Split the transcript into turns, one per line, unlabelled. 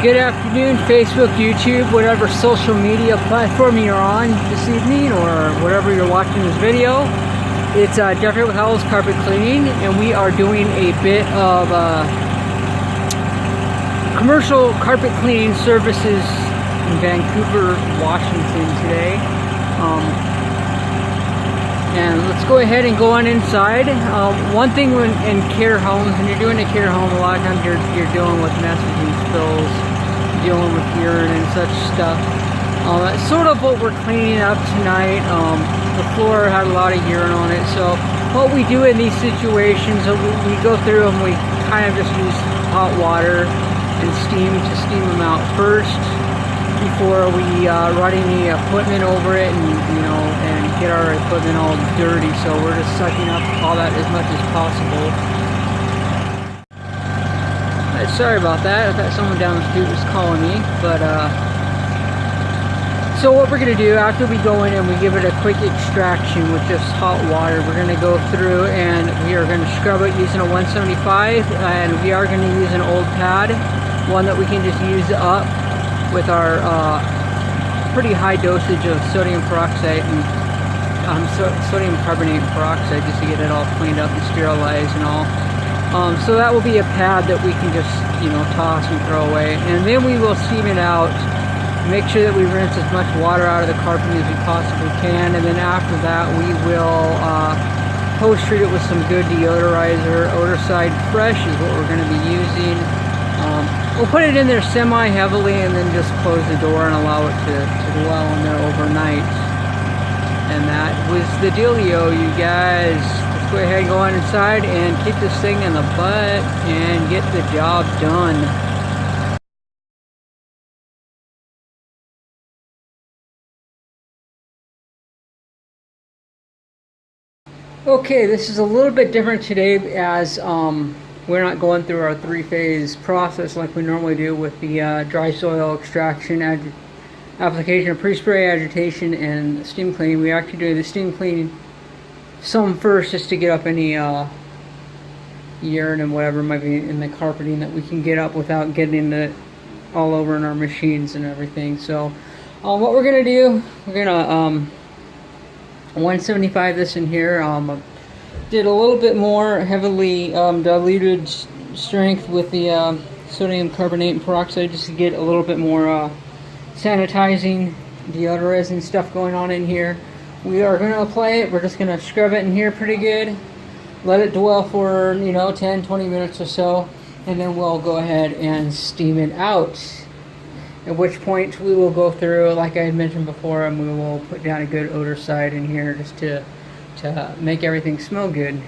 good afternoon, Facebook, YouTube, whatever social media platform you're on this evening or whatever you're watching this video. It's Jeffrey with Howells Carpet Cleaning, and we are doing a bit of commercial carpet cleaning services in Vancouver, Washington today. And let's go ahead and go on inside. One thing in care homes, when you're doing a care home, a lot of times you're dealing with messes and spills, dealing with urine and such stuff. That's sort of what we're cleaning up tonight. The floor had a lot of urine on it, so what we do in these situations, we go through and we kind of just use hot water and steam to steam them out first before we run any equipment over it and get our equipment all dirty. So we're just sucking up all that as much as possible. Sorry about that. I thought someone down the street was calling me, but so what we're going to do after we go in and we give it a quick extraction with just hot water, we're going to go through and we are going to scrub it using a 175, and we are going to use an old pad, one that we can just use up with our pretty high dosage of sodium peroxide and sodium carbonate and peroxide, just to get it all cleaned up and sterilized and all. So that will be a pad that we can just toss and throw away, and then we will steam it out. Make sure that we rinse as much water out of the carpet as we possibly can, and then after that we will post-treat it with some good deodorizer. Odorcide Fresh is what we're going to be using. We'll put it in there semi-heavily and then just close the door and allow it to dwell in there overnight. And that was the dealio, you guys. Let's go ahead and go on inside and kick this thing in the butt and get the job done. Okay, this is a little bit different today as we're not going through our three-phase process like we normally do with the dry soil extraction, application of pre-spray, agitation, and steam cleaning. We actually do the steam cleaning some first, just to get up any urine and whatever might be in the carpeting that we can get up without getting it all over in our machines and everything. So what we're going to do, we're going to 175 this in here. Did a little bit more heavily diluted strength with the sodium carbonate and peroxide, just to get a little bit more sanitizing, deodorizing stuff going on in here. We are going to apply it. We're just going to scrub it in here pretty good, let it dwell for 10-20 minutes or so, and then we'll go ahead and steam it out. At which point we will go through, like I had mentioned before, and we will put down a good odor side in here just to make everything smell good.